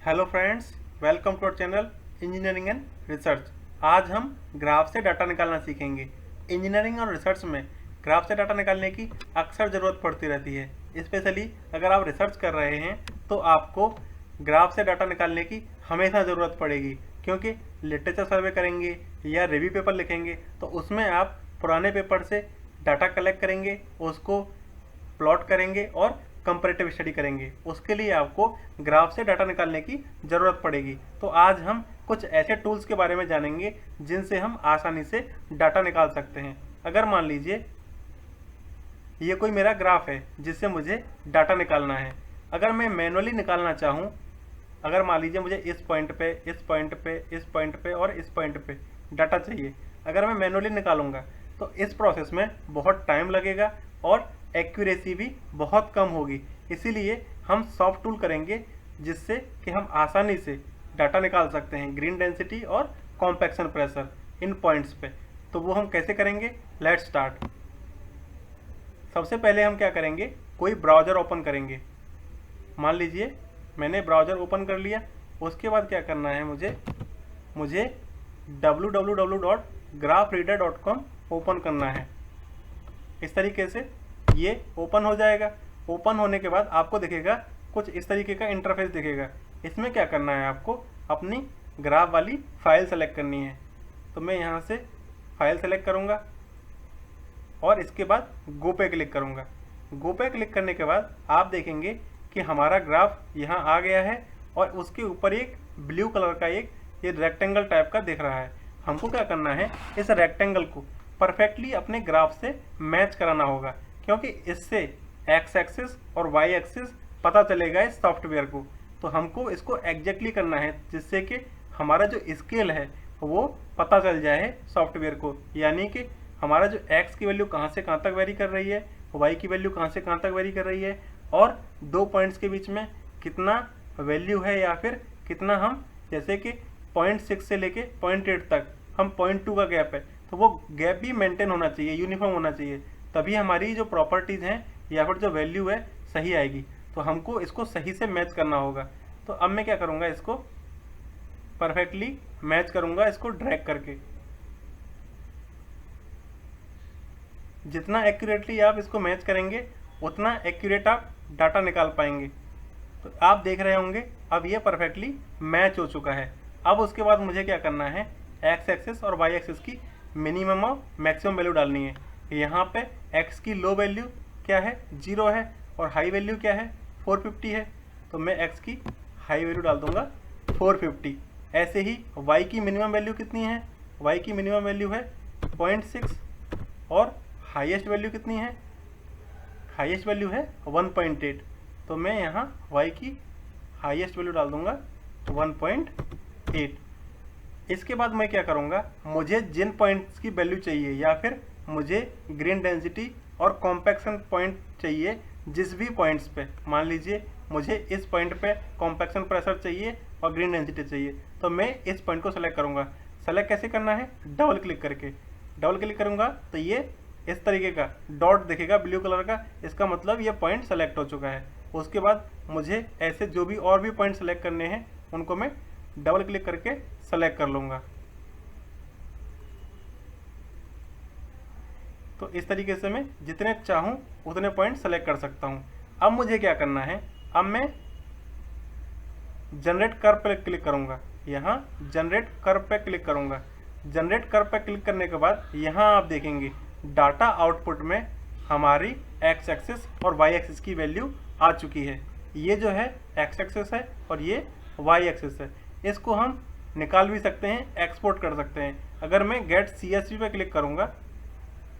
Hello friends, welcome to our channel engineering and research. आज हम graph से data निकालना सीखेंगे। इंजीनियरिंग और रिसर्च में ग्राफ से डाटा निकालने की अक्सर ज़रूरत पड़ती रहती है। स्पेशली अगर आप रिसर्च कर रहे हैं तो आपको ग्राफ से डाटा निकालने की हमेशा ज़रूरत पड़ेगी, क्योंकि लिटरेचर सर्वे करेंगे या रिव्यू पेपर लिखेंगे तो उसमें आप पुराने पेपर से डाटा कलेक्ट करेंगे, उसको प्लॉट करेंगे और कंपैरेटिव स्टडी करेंगे। उसके लिए आपको ग्राफ से डाटा निकालने की ज़रूरत पड़ेगी। तो आज हम कुछ ऐसे टूल्स के बारे में जानेंगे जिनसे हम आसानी से डाटा निकाल सकते हैं। अगर मान लीजिए ये कोई मेरा ग्राफ है जिससे मुझे डाटा निकालना है। अगर मैं मैनुअली निकालना चाहूँ, अगर मान लीजिए मुझे इस पॉइंट पे, इस पॉइंट पे, इस पॉइंट पे और इस पॉइंट पे डाटा चाहिए, अगर मैं मैनुअली निकालूंगा तो इस प्रोसेस में बहुत टाइम लगेगा और एक्यूरेसी भी बहुत कम होगी। इसीलिए हम सॉफ्ट टूल करेंगे जिससे कि हम आसानी से डाटा निकाल सकते हैं, ग्रीन डेंसिटी और कॉम्पैक्शन प्रेशर इन पॉइंट्स पे। तो वो हम कैसे करेंगे, लेट्स स्टार्ट। सबसे पहले हम क्या करेंगे, कोई ब्राउज़र ओपन करेंगे। मान लीजिए मैंने ब्राउज़र ओपन कर लिया। उसके बाद क्या करना है, मुझे www.graphreader.com ओपन करना है। इस तरीके से ये ओपन हो जाएगा। ओपन होने के बाद आपको दिखेगा कुछ इस तरीके का इंटरफेस दिखेगा। इसमें क्या करना है, आपको अपनी ग्राफ वाली फाइल सेलेक्ट करनी है। तो मैं यहाँ से फाइल सेलेक्ट करूँगा और इसके बाद गो पे क्लिक करूँगा। गो पे क्लिक करने के बाद आप देखेंगे कि हमारा ग्राफ यहाँ आ गया है और उसके ऊपर एक ब्लू कलर का एक ये रेक्टेंगल टाइप का दिख रहा है। हमको क्या करना है, इस रेक्टेंगल को परफेक्टली अपने ग्राफ से मैच कराना होगा, क्योंकि इससे एक्स एक्सिस और वाई एक्सिस पता चलेगा इस सॉफ्टवेयर को। तो हमको इसको एग्जैक्टली करना है जिससे कि हमारा जो स्केल है वो पता चल जाए सॉफ्टवेयर को, यानी कि हमारा जो एक्स की वैल्यू कहाँ से कहाँ तक वेरी कर रही है, वाई की वैल्यू कहाँ से कहाँ तक वेरी कर रही है और दो पॉइंट्स के बीच में कितना वैल्यू है, या फिर कितना हम, जैसे कि 0.6 से लेके 0.8 तक हम 0.2 का गैप है, तो वो गैप भी मेंटेन होना चाहिए, यूनिफॉर्म होना चाहिए, तभी हमारी जो प्रॉपर्टीज़ हैं या फिर जो वैल्यू है सही आएगी। तो हमको इसको सही से मैच करना होगा। तो अब मैं क्या करूँगा, इसको परफेक्टली मैच करूँगा, इसको ड्रैग करके। जितना एक्यूरेटली आप इसको मैच करेंगे उतना एक्यूरेट आप डाटा निकाल पाएंगे। तो आप देख रहे होंगे अब ये परफेक्टली मैच हो चुका है। अब उसके बाद मुझे क्या करना है, एक्स एक्सिस और वाई एक्सिस की मिनिमम और मैक्सिमम वैल्यू डालनी है। यहाँ पे एक्स की लो वैल्यू क्या है, 0 है, और हाई वैल्यू क्या है, 450 है। तो मैं एक्स की हाई वैल्यू डाल दूंगा 450। ऐसे ही वाई की मिनिमम वैल्यू कितनी है, वाई की मिनिमम वैल्यू है 0.6 और हाईएस्ट वैल्यू कितनी है, हाईएस्ट वैल्यू है 1.8। तो मैं यहाँ y की हाईएस्ट वैल्यू डाल दूंगा 1.8। इसके बाद मैं क्या करूँगा, मुझे जिन पॉइंट्स की वैल्यू चाहिए या फिर मुझे ग्रीन डेंसिटी और कॉम्पैक्शन पॉइंट चाहिए, जिस भी पॉइंट्स पे, मान लीजिए मुझे इस पॉइंट पे कॉम्पैक्शन प्रेशर चाहिए और ग्रीन डेंसिटी चाहिए, तो मैं इस पॉइंट को सेलेक्ट करूँगा। सेलेक्ट कैसे करना है, डबल क्लिक करके। डबल क्लिक करूँगा तो ये इस तरीके का डॉट दिखेगा ब्लू कलर का, इसका मतलब ये पॉइंट सेलेक्ट हो चुका है। उसके बाद मुझे ऐसे जो भी और भी पॉइंट सेलेक्ट करने हैं उनको मैं डबल क्लिक करके सेलेक्ट कर लूँगा। तो इस तरीके से मैं जितने चाहूँ उतने पॉइंट सेलेक्ट कर सकता हूँ। अब मुझे क्या करना है, अब मैं जनरेट कर्व पे क्लिक करूँगा। यहाँ जनरेट कर्व पे क्लिक करूँगा। जनरेट कर्व पे क्लिक करने के बाद यहाँ आप देखेंगे डाटा आउटपुट में हमारी एक्स एक्सिस और वाई एक्सिस की वैल्यू आ चुकी है। ये जो है एक्स एक्सिस है और ये वाई एक्सिस है। इसको हम निकाल भी सकते हैं, एक्सपोर्ट कर सकते हैं। अगर मैं गेट CSV पे क्लिक करूँगा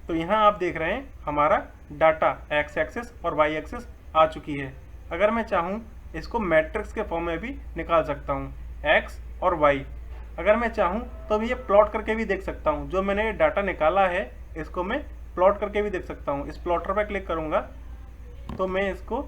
तो यहाँ आप देख रहे हैं हमारा डाटा एक्स एक्सिस और वाई एक्सिस आ चुकी है। अगर मैं चाहूँ इसको मैट्रिक्स के फॉर्म में भी निकाल सकता हूँ, एक्स और वाई। अगर मैं चाहूँ तो मैं ये प्लॉट करके भी देख सकता हूँ। जो मैंने डाटा निकाला है इसको मैं प्लॉट करके भी देख सकता हूँ। इस प्लॉटर पर क्लिक करूँगा तो मैं इसको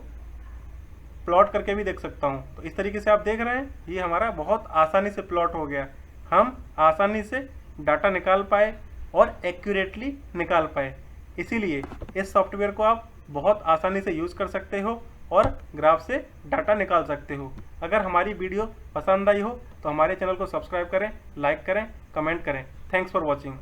प्लॉट करके भी देख सकता हूँ। तो इस तरीके से आप देख रहे हैं ये हमारा बहुत आसानी से प्लॉट हो गया। हम आसानी से डाटा निकाल पाए और एक्यूरेटली निकाल पाए। इसीलिए इस सॉफ्टवेयर को आप बहुत आसानी से यूज़ कर सकते हो और ग्राफ से डाटा निकाल सकते हो। अगर हमारी वीडियो पसंद आई हो तो हमारे चैनल को सब्सक्राइब करें, लाइक करें, कमेंट करें। Thanks for watching.